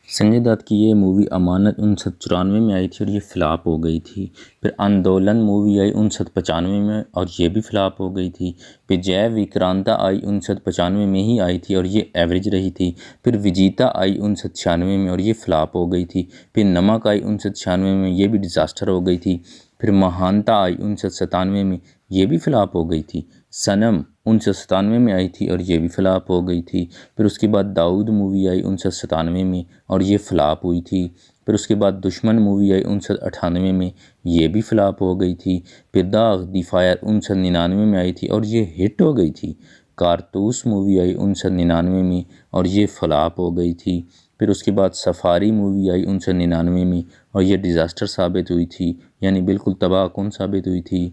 संजय दत्त की ये मूवी अमानत 1994 में आई थी और ये फ्लॉप हो गई थी। फिर आंदोलन मूवी आई 1995 में और ये भी फ्लॉप हो गई थी। फिर जय विक्रांता आई 1995 में ही आई थी और ये एवरेज रही थी। फिर विजेता आई 1996 में और ये फ्लॉप हो गई थी। फिर नमक आई 1996 में, ये भी डिज़ास्टर हो गई थी। फिर महानता आई 1997 में, ये भी फ्लॉप हो गई थी। सनम 1997 में आई थी और ये भी फ्लॉप हो गई थी। फिर उसके बाद दाऊद मूवी आई 1997 में और ये फ्लॉप हुई थी। फिर उसके बाद दुश्मन मूवी आई 1998 में, ये भी फ्लॉप हो गई थी। फिर दाग दी फायर 1999 में आई थी और ये हिट हो गई थी। कारतूस मूवी आई 1999 में और ये फ्लॉप हो गई थी। फिर उसके बाद सफारी मूवी आई 1999 में और ये डिज़ास्टर साबित हुई थी, यानी बिल्कुल तबाहकुन साबित हुई थी।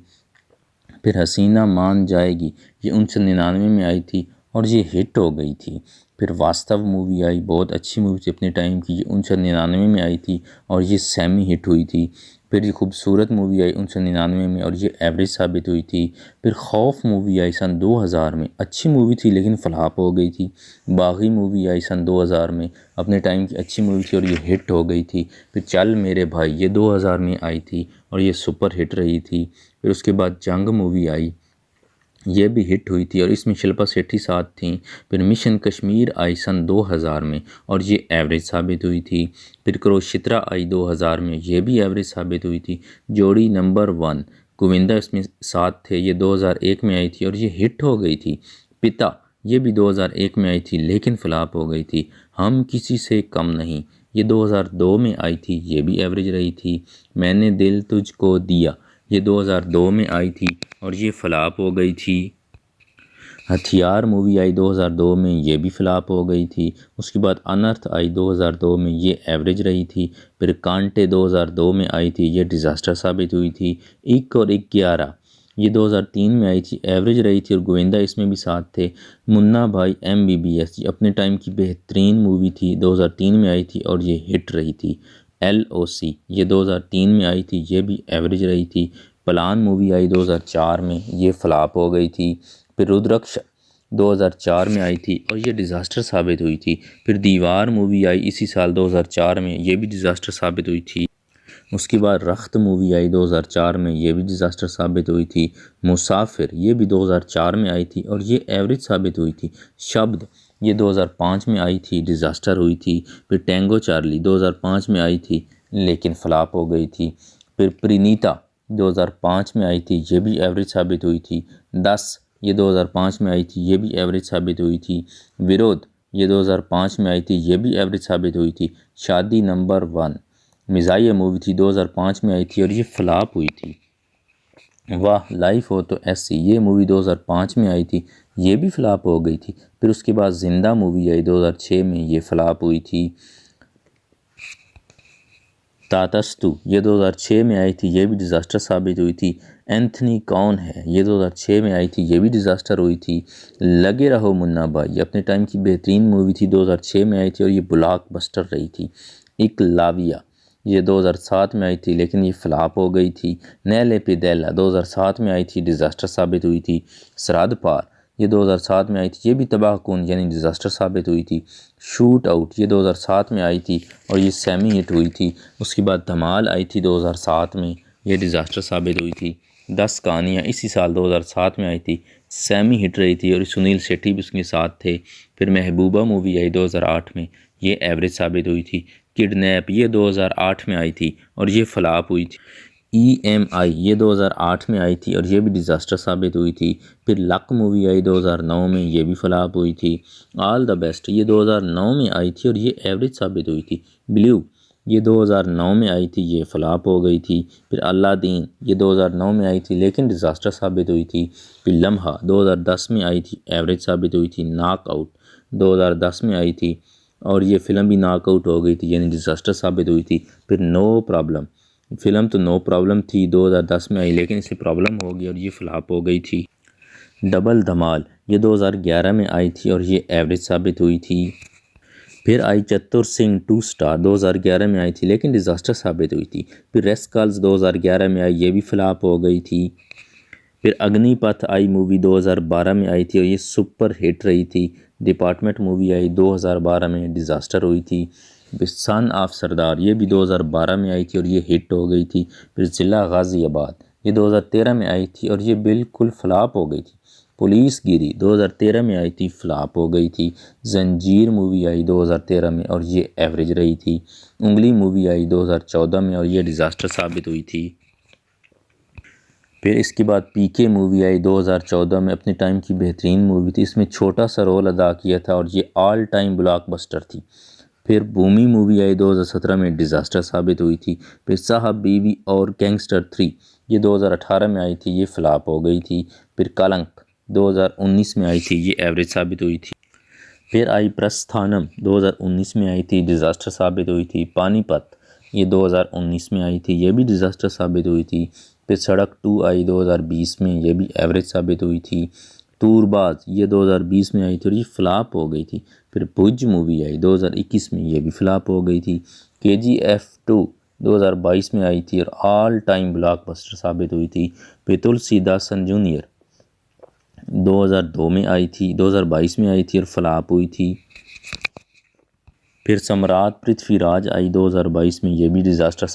फिर हसीना मान जाएगी, ये 1999 में आई थी और ये हिट हो गई थी। फिर वास्तव मूवी आई, बहुत अच्छी मूवी थी अपने टाइम की, ये 1999 में आई थी और ये सेमी हिट हुई थी। फिर ये खूबसूरत मूवी आई 1999 में और ये एवरेज साबित हुई थी। फिर खौफ मूवी आई सन 2000 में, अच्छी मूवी थी लेकिन फ्लॉप हो गई थी। बागी मूवी आई सन 2000 में, अपने टाइम की अच्छी मूवी थी और ये हिट हो गई थी। फिर चल मेरे भाई, ये 2000 में आई थी और ये सुपर हिट रही थी। फिर उसके बाद जंग मूवी आई, ये भी हिट हुई थी और इसमें शिल्पा शेट्टी साथ थी। फिर मिशन कश्मीर आई सन 2000 में और ये एवरेज साबित हुई थी। फिर कुरुक्षेत्र आई 2000 में, ये भी एवरेज साबित हुई थी। जोड़ी नंबर 1 गोविंदा इसमें साथ थे, ये 2001 में आई थी और ये हिट हो गई थी। पिता, ये भी 2001 में आई थी लेकिन फ्लॉप हो गई थी। हम किसी से कम नहीं, ये 2002 में आई थी, ये भी एवरेज रही थी। मैंने दिल तुझको दिया, ये 2002 में आई थी और ये फ्लॉप हो गई थी। हथियार मूवी आई 2002 में, ये भी फ्लॉप हो गई थी। उसके बाद अनर्थ आई 2002 में, ये एवरेज रही थी। फिर कांटे 2002 में आई थी, ये डिज़ास्टर साबित हुई थी। 1 और 11 ये 2003 में आई थी, एवरेज रही थी और गोविंदा इसमें भी साथ थे। मुन्ना भाई MBBS, ये अपने टाइम की बेहतरीन मूवी थी, 2003 में आई थी और ये हिट रही थी। LOC ये 2003 में आई थी, ये भी एवरेज रही थी। पलान मूवी आई 2004 में, ये फ्लॉप हो गई थी। फिर रुद्रक्ष 2004 में आई थी और ये डिज़ास्टर साबित हुई थी। फिर दीवार मूवी आई इसी साल 2004 में, ये भी डिज़ास्टर साबित हुई थी। उसके बाद रख्त मूवी आई 2004 में, ये भी डिज़ास्टर साबित हुई थी। मुसाफिर, ये भी 2004 में आई थी और ये एवरेज साबित हुई थी। शब्द, ये 2005 में आई थी, डिज़ास्टर हुई थी। फिर टेंगो चार्ली 2005 में आई थी लेकिन फ्लॉप हो गई थी। फिर प्रीनीता 2005 में आई थी, ये भी एवरेज साबित हुई थी। 10 ये 2005 में आई थी, ये भी एवरेज साबित हुई थी। विरोध, ये 2005 में आई थी, ये भी एवरेज साबित हुई थी। शादी नंबर 1 मिज़ाइया मूवी थी, 2005 में आई थी और ये फ्लॉप हुई थी। वाह लाइफ हो तो ऐसी, ये मूवी 2005 में आई थी, ये भी फ्लॉप हो गई थी। फिर उसके बाद जिंदा मूवी आई 2006 में, ये फ्लॉप हुई थी। तातस्तु ये 2006 में आई थी, ये भी डिज़ास्टर साबित हुई थी। एंथनी कौन है, ये 2006 में आई थी, ये भी डिज़ास्टर हुई थी। लगे रहो मुन्ना भाई, ये अपने टाइम की बेहतरीन मूवी थी, 2006 में आई थी और ये ब्लॉकबस्टर रही थी। एक लाविया, ये 2007 में आई थी लेकिन ये फ्लॉप हो गई थी। नैले पिदेला 2007 में आई थी, डिज़ास्टर साबित हुई थी। श्राद्ध पार ये 2007 में आई थी, ये भी तबाहकुन यानी डिज़ास्टर साबित हुई थी। शूट आउट ये 2007 में आई थी और ये सेमी हिट हुई थी। उसके बाद धमाल आई थी 2007 में, ये डिज़ास्टर साबित हुई थी। 10 कहानियाँ इसी साल 2007 में आई थी, सेमी हिट रही थी और सुनील शेट्टी भी उसके साथ थे। फिर महबूबा मूवी आई 2008 में, ये एवरेज साबित हुई थी। किडनैप ये 2008 में आई थी और ये फ्लॉप हुई थी। EMI ये 2008 में आई थी और ये भी डिज़ास्टर साबित हुई थी। फिर लक मूवी आई 2009 में, ये भी फ्लॉप हुई थी। ऑल द बेस्ट ये 2009 में आई थी और ये एवरेज साबित हुई थी। ब्लू ये 2009 में आई थी, ये फ्लॉप हो गई थी। फिर अलादीन ये 2009 में आई थी लेकिन डिज़ास्टर साबित हुई थी। फिर लम्हा 2010 में आई थी, एवरेज साबित हुई थी। नॉकआउट 2010 में आई थी और ये फ़िल्म भी नॉकआउट हो गई थी यानी डिज़ास्टर साबित हुई थी। फिर नो प्रॉब्लम, फ़िल्म तो नो प्रॉब्लम थी, 2010 में आई लेकिन इसे प्रॉब्लम हो गई और ये फ्लॉप हो गई थी। डबल धमाल ये 2011 में आई थी और ये एवरेज साबित हुई थी। फिर आई चतुर सिंह 2 स्टार 2011 में आई थी लेकिन डिज़ास्टर साबित हुई थी। फिर रेस्कल्स 2011 में आई, ये भी फ्लॉप हो गई थी। फिर अग्निपथ आई मूवी 2012 में आई थी और ये सुपर हिट रही थी। डिपार्टमेंट मूवी आई 2012 में, डिज़ास्टर हुई थी। सन ऑफ सरदार ये भी 2012 में आई थी और ये हिट हो गई थी। फिर ज़िला गाज़ियाबाद ये 2013 में आई थी और ये बिल्कुल फ्लॉप हो गई थी। पुलिस गिरी 2013 में आई थी, फ्लॉप हो गई थी। जंजीर मूवी आई 2013 में और ये एवरेज रही थी। उंगली मूवी आई 2014 में और ये डिज़ास्टर साबित हुई थी। फिर इसके बाद पीके मूवी आई 2014 में, अपने टाइम की बेहतरीन मूवी थी। इसमें छोटा सा रोल अदा किया था और ये ऑल टाइम ब्लॉकबस्टर थी। फिर भूमि मूवी आई 2017 में, डिज़ास्टर साबित हुई थी। फिर साहब बीवी और गैंगस्टर 3 ये 2018 में आई थी, ये फ्लॉप हो गई थी। फिर कलंक 2019 में आई थी, ये एवरेज साबित हुई थी। फिर आई प्रस्थानम 2019 में आई थी, डिज़ास्टर साबित हुई थी। पानीपत ये 2019 में आई थी, ये भी डिज़ास्टर साबित हुई थी। फिर सड़क 2 आई 2020 में, ये भी एवरेज साबित हुई थी। टूरबाज ये 2020 में आई थी और ये फ्लॉप हो गई थी। फिर भुज मूवी आई 2021 में, ये भी फ्लॉप हो गई थी। KGF 2 2022 में आई थी और ऑल टाइम ब्लॉकबस्टर साबित हुई थी। फिर तुलसीदासन जूनियर 2002 में आई थी, 2022 में आई थी और फ्लॉप हुई थी। फिर सम्राट पृथ्वीराज आई 2022 में, ये भी डिज़ास्टर